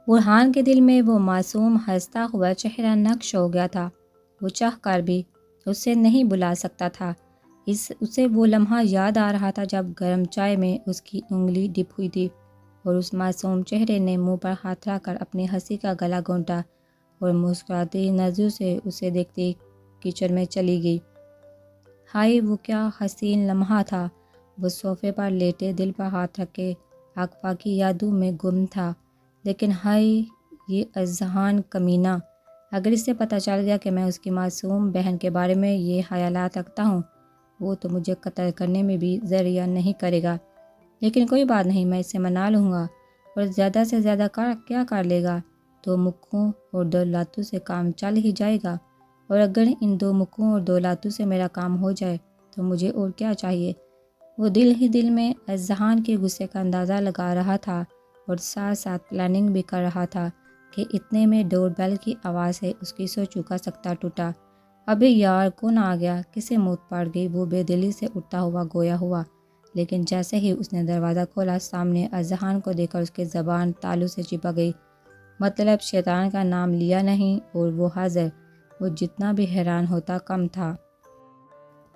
برہان کے دل میں وہ معصوم ہنستا ہوا چہرہ نقش ہو گیا تھا۔ وہ چاہ کر بھی اسے نہیں بلا سکتا تھا۔ اسے وہ لمحہ یاد آ رہا تھا جب گرم چائے میں اس کی انگلی ڈپ ہوئی تھی اور اس معصوم چہرے نے منہ پر ہاتھ رکھ کر اپنی ہنسی کا گلا گھونٹا اور مسکراتی نظروں سے اسے دیکھتی کچن میں چلی گئی۔ ہائے وہ کیا حسین لمحہ تھا! وہ صوفے پر لیٹے دل پر ہاتھ رکھے اقوا کی یادوں میں گم تھا۔ لیکن ہائے یہ اذہان کمینہ! اگر اسے پتہ چل گیا کہ میں اس کی معصوم بہن کے بارے میں یہ خیالات رکھتا ہوں، وہ تو مجھے قتل کرنے میں بھی ذریعہ نہیں کرے گا۔ لیکن کوئی بات نہیں، میں اسے منا لوں گا۔ اور زیادہ سے زیادہ کیا کر لے گا؟ 2 مکوں اور 2 لاتوں سے کام چل ہی جائے گا۔ اور اگر ان 2 مکوں اور 2 لاتوں سے میرا کام ہو جائے تو مجھے اور کیا چاہیے؟ وہ دل ہی دل میں اذہان کے غصے کا اندازہ لگا رہا تھا اور ساتھ ساتھ پلاننگ بھی کر رہا تھا کہ اتنے میں ڈور بیل کی آواز سے اس کی سوچوں کا سکتہ ٹوٹا۔ ابے یار کون آ گیا؟ کسے موت پڑ گئی؟ وہ بے دلی سے اٹھتا ہوا گویا ہوا، لیکن جیسے ہی اس نے دروازہ کھولا سامنے اذہان کو دیکھ کر اس کی زبان تالو سے چپک گئی۔ مطلب شیطان کا نام لیا نہیں اور وہ حاضر۔ وہ جتنا بھی حیران ہوتا کم تھا۔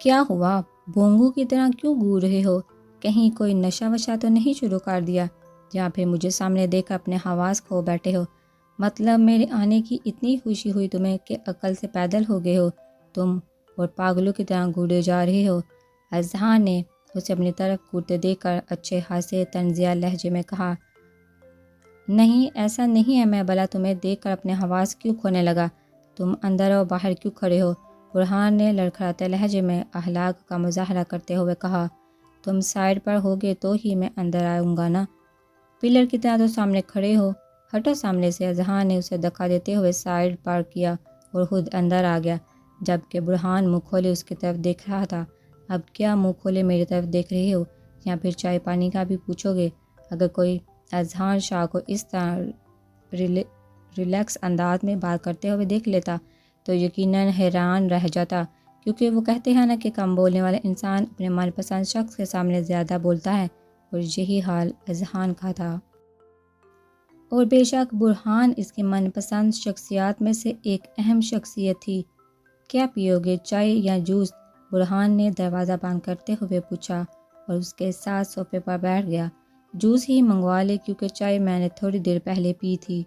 کیا ہوا؟ بھونگو کی طرح کیوں گور رہے ہو؟ کہیں کوئی نشہ وشہ تو نہیں شروع کر دیا؟ یا پھر مجھے سامنے دیکھ کر اپنے حواس کھو بیٹھے ہو؟ مطلب میرے آنے کی اتنی خوشی ہوئی تمہیں کہ عقل سے پیدل ہو گئے ہو تم اور پاگلوں کی طرح گھوڑے جا رہے ہو؟ اذہان نے اسے اپنی طرف گھورتے دیکھ کر اچھے خاصے طنزیہ لہجے میں کہا، نہیں ایسا نہیں ہے، میں بھلا تمہیں دیکھ کر اپنے حواس کیوں کھونے لگا؟ تم اندر اور باہر کیوں کھڑے ہو؟ برہان نے لڑکھڑاتے لہجے میں اخلاق کا مظاہرہ کرتے ہوئے کہا، تم سائڈ پر ہوگے تو ہی میں اندر آؤں گا نا، پلر کی طرح تو سامنے کھڑے ہو، ہٹو سامنے سے۔ اذہان نے اسے دھکا دیتے ہوئے سائڈ پر کیا اور خود اندر آ گیا، جبکہ برہان منہ کھولے اس کی طرف دیکھ رہا تھا۔ اب کیا منہ کھولے میری طرف دیکھ رہے ہو، یا پھر چائے پانی کا بھی پوچھو گے؟ اگر کوئی اذہان شاہ کو اس طرح ریلیکس انداز میں بات کرتے ہوئے دیکھ لیتا تو یقیناً حیران رہ جاتا، کیونکہ وہ کہتے ہیں نا کہ کم بولنے والا انسان اپنے من پسند شخص کے سامنے زیادہ بولتا ہے، اور یہی حال اذہان کا تھا۔ اور بے شک برہان اس کی من پسند شخصیات میں سے ایک اہم شخصیت تھی۔ کیا پیو گے، چائے یا جوس؟ برہان نے دروازہ بند کرتے ہوئے پوچھا اور اس کے ساتھ صوفے پر بیٹھ گیا۔ جوس ہی منگوا لے، کیونکہ چائے میں نے تھوڑی دیر پہلے پی تھی۔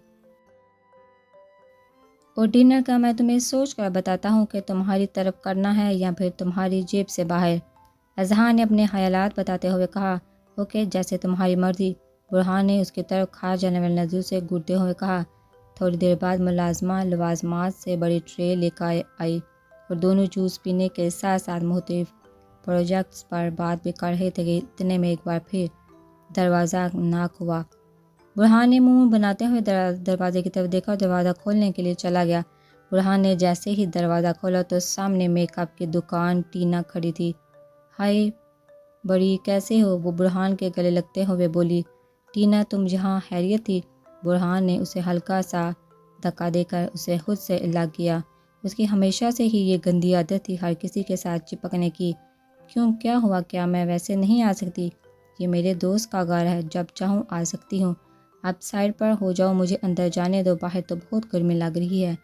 اور ڈنر کا میں تمہیں سوچ کر بتاتا ہوں کہ تمہاری طرف کرنا ہے یا پھر تمہاری جیب سے باہر۔ اذہان نے اپنے خیالات بتاتے ہوئے کہا، اوکے جیسے تمہاری مرضی۔ برہان نے اس کی طرف کھا جانے والی نظروں سے گھورتے ہوئے کہا۔ تھوڑی دیر بعد ملازمہ لوازمات سے بڑی ٹرے لے کر آئی اور دونوں جوس پینے کے ساتھ ساتھ مختلف پروجیکٹس پر بات بھی کر رہے تھے کہ اتنے میں ایک بار پھر دروازہ ناک ہوا۔ برہان نے منہ بناتے ہوئے دروازے کی طرف دیکھا اور دروازہ کھولنے کے لیے چلا گیا۔ برہان نے جیسے ہی دروازہ کھولا تو سامنے میک اپ کی دکان ٹینا کھڑی تھی۔ ہائے بڑی، کیسے ہو؟ وہ برہان کے گلے لگتے ہوئے بولی۔ ٹینا تم یہاں؟ خیریت تھی؟ برہان نے اسے ہلکا سا دھکا دے کر اسے خود سے الگ کیا۔ اس کی ہمیشہ سے ہی یہ گندی عادت تھی ہر کسی کے ساتھ چپکنے کی۔ کیوں، کیا ہوا؟ کیا میں ویسے نہیں آ سکتی؟ یہ میرے دوست کا گھر ہے، جب چاہوں آ سکتی ہوں۔ اب سائڈ پر ہو جاؤ، مجھے اندر جانے دو، باہر تو بہت گرمی لگ رہی ہے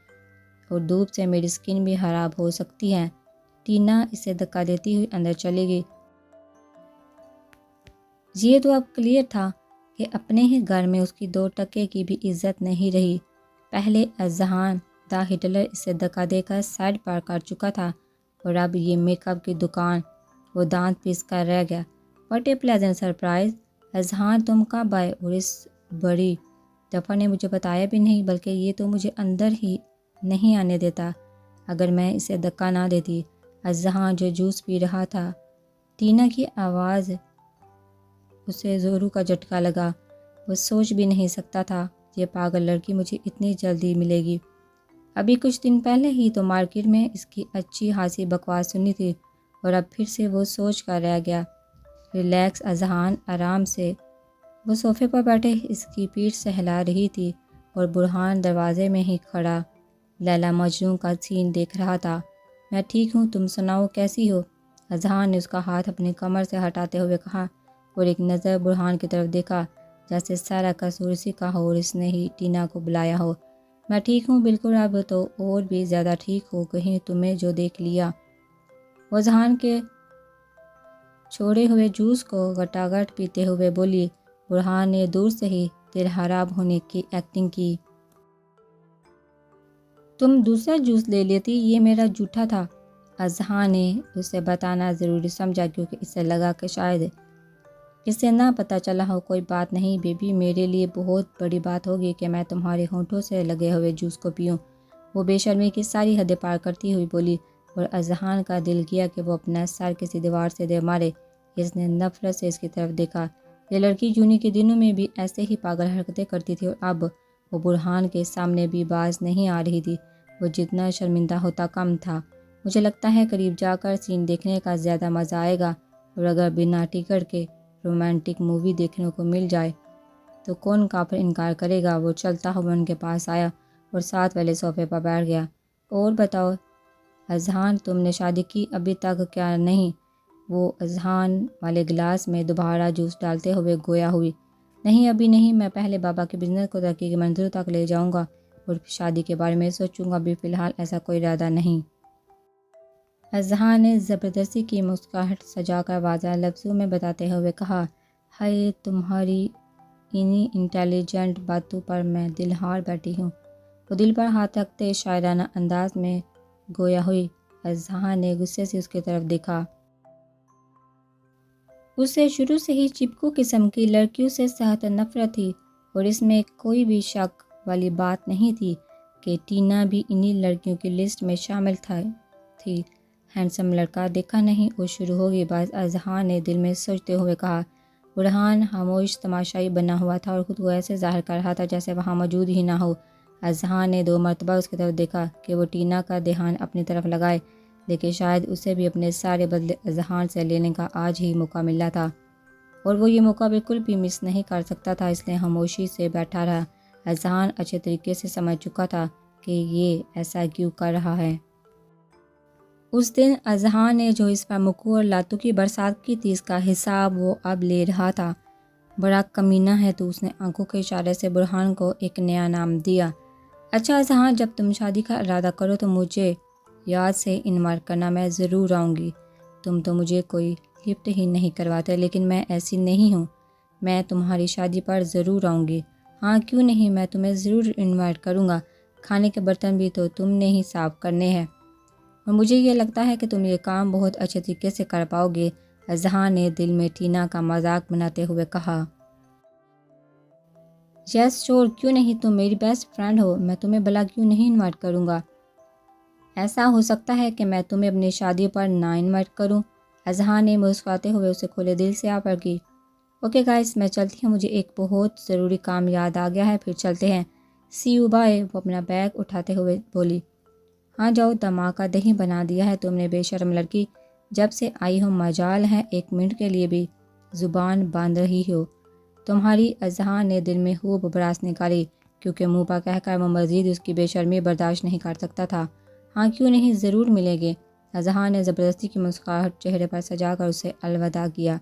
اور دھوپ سے میری سکن بھی خراب ہو سکتی ہے۔ ٹینا اسے دھکا دیتی ہوئی اندر چلی گئی۔ یہ تو اب کلیئر تھا کہ اپنے ہی گھر میں اس کی 2 ٹکے کی بھی عزت نہیں رہی۔ پہلے اذہان دا ہٹلر اسے دھکا دے کر سائڈ پر کر چکا تھا اور اب یہ میک اپ کی دکان۔ وہ دانت پیس کر رہ گیا۔ What a pleasant surprise! اذہان تم کب آئے؟ اور اس بڑی دفعہ نے مجھے بتایا بھی نہیں، بلکہ یہ تو مجھے اندر ہی نہیں آنے دیتا۔ اگر میں اسے دھکا نہ دیتی۔ اذہان جو جوس پی رہا تھا، ٹینا کی آواز اسے زوروں کا جھٹکا لگا۔ وہ سوچ بھی نہیں سکتا تھا یہ پاگل لڑکی مجھے اتنی جلدی ملے گی۔ ابھی کچھ دن پہلے ہی تو مارکیٹ میں اس کی اچھی خاصی بکواس سنی تھی اور اب پھر سے وہ سوچ کر رہ گیا۔ ریلیکس اذہان، آرام سے۔ وہ صوفے پر بیٹھے اس کی پیٹھ سہلا رہی تھی اور برہان دروازے میں ہی کھڑا لیلا مجنوں کا سین دیکھ رہا تھا۔ میں ٹھیک ہوں، تم سناؤ کیسی ہو؟ اذہان نے اس کا ہاتھ اپنی کمر سے ہٹاتے ہوئے کہا اور ایک نظر برہان کی طرف دیکھا۔ جیسے سارا قصور اسی کا ہو اور اس نے ہی ٹینا کو بلایا ہو۔ میں ٹھیک ہوں بالکل، اب تو اور بھی زیادہ ٹھیک ہو، کہیں تمہیں جو دیکھ لیا۔ وہ اذہان کے چھوڑے ہوئے جوس کو گٹاگٹ پیتے ہوئے بولی۔ برہان نے دور سے ہی دل خراب ہونے کی ایکٹنگ کی۔ تم دوسرا جوس لے لیتی، یہ میرا جھوٹا تھا۔ اذہان نے اسے بتانا ضروری سمجھا کیونکہ اسے لگا کہ شاید اسے نہ پتہ چلا ہو۔ کوئی بات نہیں بیبی، میرے لیے بہت بڑی بات ہوگی کہ میں تمہارے ہونٹوں سے لگے ہوئے جوس کو پیوں، وہ بے شرمی کی ساری حدیں پار کرتی ہوئی بولی، اور اذہان کا دل کیا کہ وہ اپنا سر کسی دیوار سے دے مارے۔ اس نے نفرت سے اس کی طرف دیکھا۔ یہ لڑکی جونی کے دنوں میں بھی ایسے ہی پاگل حرکتیں کرتی تھی اور اب وہ برہان کے سامنے بھی باز نہیں آ رہی تھی۔ وہ جتنا شرمندہ ہوتا کم تھا۔ مجھے لگتا ہے قریب جا کر سین دیکھنے کا زیادہ مزہ آئے گا، اور اگر بنا ٹکٹ کے رومانٹک مووی دیکھنے کو مل جائے تو کون کافر انکار کرے گا۔ وہ چلتا ہوا ان کے پاس آیا اور ساتھ والے صوفے پر بیٹھ گیا۔ اور بتاؤ اذہان، تم نے شادی کی ابھی تک کیا نہیں؟ وہ اذہان والے گلاس میں دوبارہ جوس ڈالتے ہوئے گویا ہوئی۔ نہیں ابھی نہیں، میں پہلے بابا کے بزنس کو ترقی کے منزلوں تک لے جاؤں گا اور پھر شادی کے بارے میں سوچوں گا، ابھی فی الحال ایسا کوئی ارادہ نہیں۔ اذہان نے زبردستی کی مسکراہٹ سجا کر واضح لفظوں میں بتاتے ہوئے کہا، ہائے تمہاری انہی انٹیلیجنٹ باتوں پر میں دل ہار بیٹھی ہوں۔ وہ دل پر ہاتھ رکھتے شاعرانہ انداز میں گویا ہوئی۔ اذہان نے غصے سے اس کی طرف دیکھا۔ اسے شروع سے ہی چپکو قسم کی لڑکیوں سے سخت نفرت تھی، اور اس میں کوئی بھی شک والی بات نہیں تھی کہ ٹینا بھی انہی لڑکیوں کی لسٹ میں شامل تھی۔ ہینڈسم لڑکا دیکھا نہیں اور شروع ہوگی بات، اذہان نے دل میں سوچتے ہوئے کہا۔ برہان خاموش تماشائی بنا ہوا تھا اور خود کو ایسے ظاہر کر رہا تھا جیسے وہاں موجود ہی نہ ہو۔ اذہان نے 2 مرتبہ اس کی طرف دیکھا کہ وہ ٹینا کا دھیان اپنی طرف لگائے، لیکن شاید اسے بھی اپنے سارے بدلے اذہان سے لینے کا آج ہی موقع ملا تھا، اور وہ یہ موقع بالکل بھی مس نہیں کر سکتا تھا، اس لیے خاموشی سے بیٹھا رہا۔ اذہان اچھے طریقے سے سمجھ چکا تھا کہ یہ ایسا کیوں کر رہا ہے۔ اس دن اذہان نے جو اس پر مکو اور لاتوں کی برسات کی تھی، اس کا حساب وہ اب لے رہا تھا۔ بڑا کمینہ ہے تو، اس نے آنکھوں کے اشارے سے برہان کو ایک نیا نام دیا۔ اچھا اذہان، جب تم شادی کا ارادہ کرو تو مجھے یاد سے انوائٹ کرنا، میں ضرور آؤں گی۔ تم تو مجھے کوئی گفٹ ہی نہیں کرواتے، لیکن میں ایسی نہیں ہوں، میں تمہاری شادی پر ضرور آؤں گی۔ ہاں کیوں نہیں، میں تمہیں ضرور انوائٹ کروں گا۔ کھانے کے برتن بھی تو تم نے ہی صاف کرنے ہیں، اور مجھے یہ لگتا ہے کہ تم یہ کام بہت اچھے طریقے سے کر پاؤ گے۔ اذہان نے دل میں ٹینا کا مذاق بناتے ہوئے کہا۔ یس شور، کیوں نہیں، تم میری بیسٹ فرینڈ ہو، میں تمہیں بھلا کیوں نہیں انوائٹ کروں گا۔ ایسا ہو سکتا ہے کہ میں تمہیں اپنی شادی پر نہ انوائٹ کروں؟ اذہان نے مسکراتے ہوئے اسے کھلے دل سے آفر کی۔ اوکے گائز، میں چلتی ہوں، مجھے ایک بہت ضروری کام یاد آ گیا ہے، پھر چلتے ہیں۔ سی یو بائے، وہ اپنا بیگ اٹھاتے ہوئے بولی۔ ہاں جاؤ، دھماکہ دہی بنا دیا ہے تم نے بے شرم لڑکی، جب سے آئی ہو مجال ہے ایک منٹ کے لیے بھی زبان باندھ رہی ہو تمہاری۔ اذہان نے دل میں خوب بڑاس نکالی کیونکہ منہ پر کہہ کر وہ مزید اس کی بے شرمی برداشت نہیں کر سکتا تھا۔ ہاں کیوں نہیں، ضرور ملیں گے۔ اذہان نے زبردستی کی مسکراہٹ چہرے پر سجا کر اسے الوداع کیا۔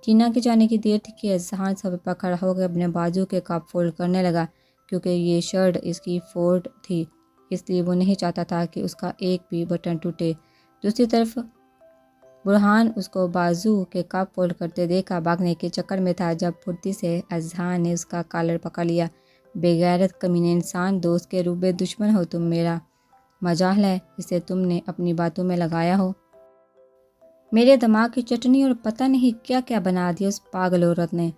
ٹینا کے جانے کی دیر تھی کہ اذہان صفحے پر کھڑا ہو کر اپنے بازو کے کپ فولڈ کرنے لگا، کیونکہ یہ شرٹ اس کی فورٹ تھی، اس لیے وہ نہیں چاہتا تھا کہ اس کا ایک بھی بٹن ٹوٹے۔ دوسری طرف برہان اس کو بازو کے کپ فولڈ کرتے دیکھا بھاگنے کے چکر میں تھا، جب پھرتی سے اذہان نے اس کا کالر پکڑ لیا۔ بے غیرت کمینے انسان، دوست کے روبے دشمن ہو تم میرا، مجال ہے اسے تم نے اپنی باتوں میں لگایا ہو۔ میرے دماغ کی چٹنی اور پتہ نہیں کیا کیا بنا دیا اس پاگل عورت نے،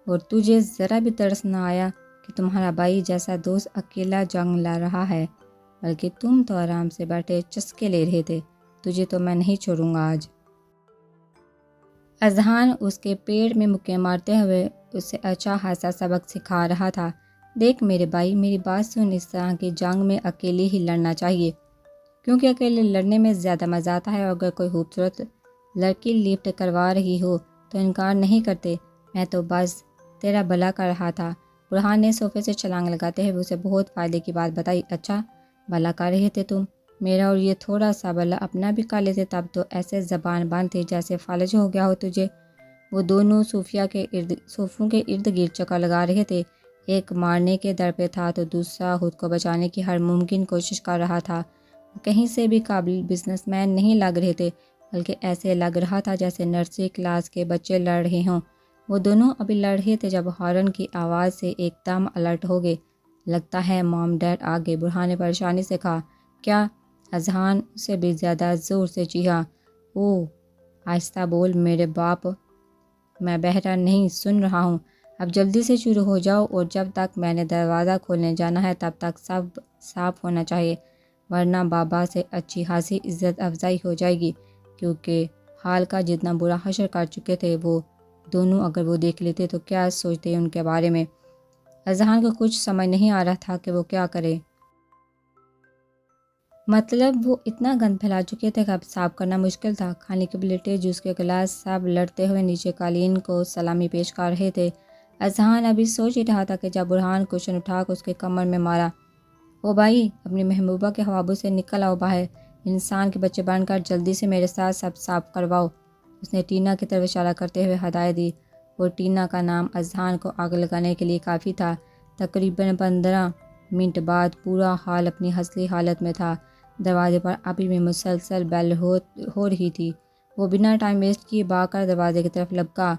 اور تجھے ذرا بھی ترس نہ آیا کہ تمہارا بھائی جیسا دوست اکیلا جنگ لڑ رہا ہے، بلکہ تم تو آرام سے بیٹھے چسکے لے رہے تھے۔ تجھے تو میں نہیں چھوڑوں گا آج۔ اذہان اس کے پیڑ میں مکے مارتے ہوئے اسے اچھا خاصا سبق سکھا رہا تھا۔ دیکھ میرے بھائی، میری بات سن، اس طرح کی جنگ میں اکیلے ہی لڑنا چاہیے، کیونکہ اکیلے لڑنے میں زیادہ مزہ آتا ہے، اور اگر کوئی خوبصورت لڑکی لفٹ کروا رہی ہو تو انکار نہیں کرتے۔ میں تو بس تیرا بھلا کر رہا تھا۔ برہان نے صوفے سے چھلانگ لگاتے ہوئے اسے بہت فائدے کی بات بتائی۔ اچھا بھلا کر رہے تھے تم میرا، اور یہ تھوڑا سا بھلا اپنا بھی کر لیتے، تب تو ایسے زبان بند تھی جیسے فالج ہو گیا ہو تجھے۔ وہ دونوں صوفوں کے ارد گرد چکر لگا رہے تھے۔ ایک مارنے کے در پہ تھا تو دوسرا خود کو بچانے کی ہر ممکن کوشش کر رہا تھا۔ کہیں سے بھی قابل بزنس مین نہیں لگ رہے تھے، بلکہ ایسے لگ رہا تھا جیسے نرسری کلاس کے بچے لڑ رہے ہوں۔ وہ دونوں ابھی لڑ رہے تھے جب ہارن کی آواز سے ایک دم الرٹ ہو گئے۔ لگتا ہے مام ڈیڈ آ گئے، برہان نے پریشانی سے کہا۔ کیا؟ اذہان اسے بھی زیادہ زور سے چیخا۔ اوہ آہستہ بول میرے باپ، میں بہرا نہیں سن رہا ہوں۔ اب جلدی سے شروع ہو جاؤ، اور جب تک میں نے دروازہ کھولنے جانا ہے تب تک سب صاف ہونا چاہیے، ورنہ بابا سے اچھی خاصی عزت افزائی ہو جائے گی، کیونکہ حال کا جتنا برا حشر کر چکے تھے وہ دونوں، اگر وہ دیکھ لیتے تو کیا سوچتے ان کے بارے میں۔ اذہان کو کچھ سمجھ نہیں آ رہا تھا کہ وہ کیا کرے۔ مطلب وہ اتنا گند پھیلا چکے تھے کہ اب صاف کرنا مشکل تھا۔ کھانے کی پلیٹیں، جوس کے گلاس، سب لڑتے ہوئے نیچے قالین کو سلامی پیش کر رہے تھے۔ اذہان ابھی سوچ ہی رہا تھا کہ جب برہان کوشن اٹھا کر اس کے کمر میں مارا۔ او بھائی، اپنی محبوبہ کے خوابوں سے نکل آؤ باہر، انسان کے بچے بن کر جلدی سے میرے ساتھ سب صاف کرواؤ۔ اس نے ٹینا کی طرف اشارہ کرتے ہوئے ہدایت دی، اور ٹینا کا نام اذہان کو آگ لگانے کے لیے کافی تھا۔ تقریباً 15 منٹ بعد پورا ہال اپنی اصلی حالت میں تھا۔ دروازے پر ابھی بھی مسلسل بیل ہو رہی تھی۔ وہ بنا ٹائم ویسٹ کیے بھاگ کر دروازے کی طرف لپکا۔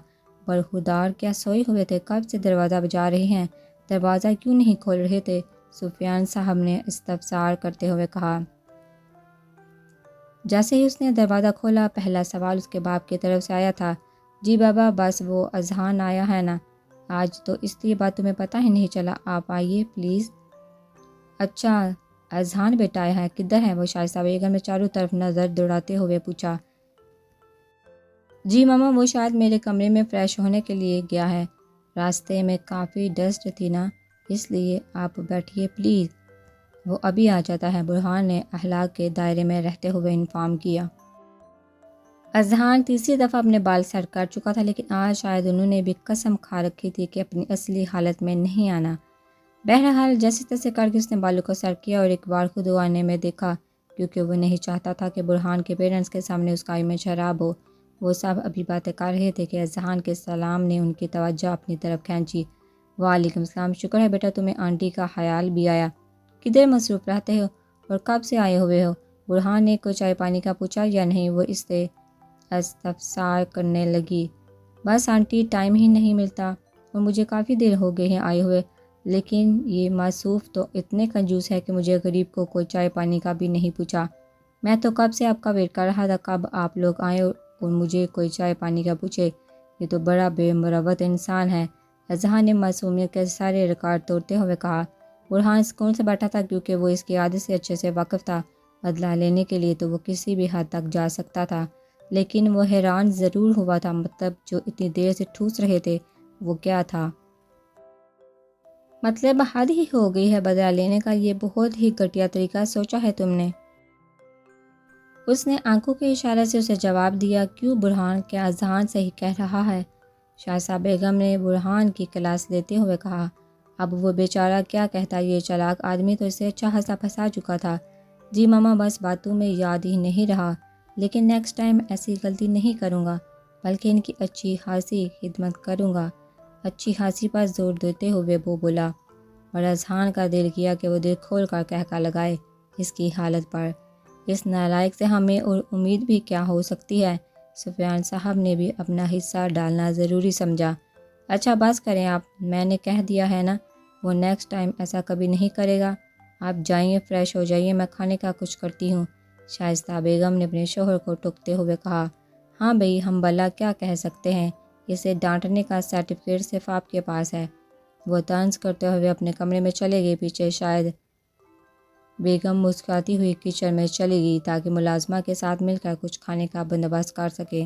برخودار کیا سوئے ہوئے تھے؟ کب سے دروازہ بجا رہے ہیں، دروازہ کیوں نہیں کھول رہے تھے؟ سفیان صاحب نے استفسار کرتے ہوئے کہا۔ جیسے ہی اس نے دروازہ کھولا، پہلا سوال اس کے باپ کی طرف سے آیا تھا۔ جی بابا، بس وہ اذہان آیا ہے نا؟ آج تو اس لیے بات تمہیں پتہ ہی نہیں چلا، آپ آئیے پلیز۔ اچھا، اذہان بیٹا آیا ہے، کدھر ہے وہ؟ شائستہ بیگم نے چاروں طرف نظر دوڑاتے ہوئے پوچھا۔ جی ماما، وہ شاید میرے کمرے میں فریش ہونے کے لیے گیا ہے، راستے میں کافی ڈسٹ تھی نا، اس لیے آپ بیٹھیے پلیز، وہ ابھی آ جاتا ہے، برہان نے اخلاق کے دائرے میں رہتے ہوئے انفارم کیا۔ اذہان تیسری دفعہ اپنے بال سیٹ کر چکا تھا، لیکن آج شاید انہوں نے بھی قسم کھا رکھی تھی کہ اپنی اصلی حالت میں نہیں آنا۔ بہرحال جیسے تیسے کر کے اس نے بالوں کو سیٹ کیا اور ایک بار خود وہ آنے میں دیکھا، کیونکہ وہ نہیں چاہتا تھا کہ برہان کے پیرنٹس کے سامنے اس کا امیج خراب ہو۔ وہ سب ابھی باتیں کر رہے تھے کہ اذہان کے سلام نے ان کی توجہ اپنی طرف کھینچی۔ وعلیکم السلام، شکر ہے بیٹا تمہیں آنٹی کا خیال بھی آیا، کدھر مصروف رہتے ہو اور کب سے آئے ہوئے ہو؟ برہان نے کوئی چائے پانی کا پوچھا یا نہیں، وہ اس سے استفسار کرنے لگی۔ بس آنٹی، ٹائم ہی نہیں ملتا، اور مجھے کافی دیر ہو گئے ہیں آئے ہوئے، لیکن یہ موصوف تو اتنے کنجوس ہے کہ مجھے غریب کو کوئی چائے پانی کا بھی نہیں پوچھا۔ میں تو کب سے آپ کا ویٹ کر رہا تھا، کب آپ لوگ آئے اور مجھے کوئی چائے پانی کا پوچھے، یہ تو بڑا بے مروت انسان ہے۔ اذہان نے معصومیت کے سارے ریکارڈ توڑتے ہوئے کہا۔ برہان سکون سے بیٹھا تھا کیونکہ وہ اس کی عادت سے اچھے سے واقف تھا، بدلہ لینے کے لیے تو وہ کسی بھی حد تک جا سکتا تھا، لیکن وہ حیران ضرور ہوا تھا، مطلب جو اتنی دیر سے ٹھوس رہے تھے وہ کیا تھا؟ مطلب حد ہی ہو گئی ہے بدلہ لینے کا، یہ بہت ہی گھٹیا طریقہ سوچا ہے تم نے۔ اس نے آنکھوں کے اشارے سے اسے جواب دیا۔ کیوں برہان، کیا اذہان صحیح کہہ رہا ہے؟ شائستہ بیگم نے برہان کی کلاس لیتے ہوئے کہا۔ اب وہ بیچارہ کیا کہتا، یہ چالاک آدمی تو اسے اچھا خاصا پھنسا چکا تھا۔ جی ماما، بس باتوں میں یاد ہی نہیں رہا، لیکن نیکسٹ ٹائم ایسی غلطی نہیں کروں گا، بلکہ ان کی اچھی خاصی خدمت کروں گا۔ اچھی خاصی پر زور دیتے ہوئے وہ بولا، اور اذہان کا دل کیا کہ وہ دل کھول کر کہکا لگائے اس کی حالت پر۔ اس نالائق سے ہمیں اور امید بھی کیا ہو سکتی ہے؟ سفیان صاحب نے بھی اپنا حصہ ڈالنا ضروری سمجھا۔ اچھا بس کریں آپ، میں نے کہہ دیا ہے نا، وہ نیکسٹ ٹائم ایسا کبھی نہیں کرے گا۔ آپ جائیے، فریش ہو جائیے، میں کھانے کا کچھ کرتی ہوں، شائستہ بیگم نے اپنے شوہر کو ٹوکتے ہوئے کہا۔ ہاں بھئی، ہم بھلا کیا کہہ سکتے ہیں، اسے ڈانٹنے کا سرٹیفکیٹ صرف آپ کے پاس ہے۔ وہ طنز کرتے ہوئے اپنے کمرے میں چلے گئے۔ پیچھے شاید بیگم مسکراتی ہوئی کچن میں چلی گئی تاکہ ملازمہ کے ساتھ مل کر کچھ کھانے کا بندوبست کر سکے۔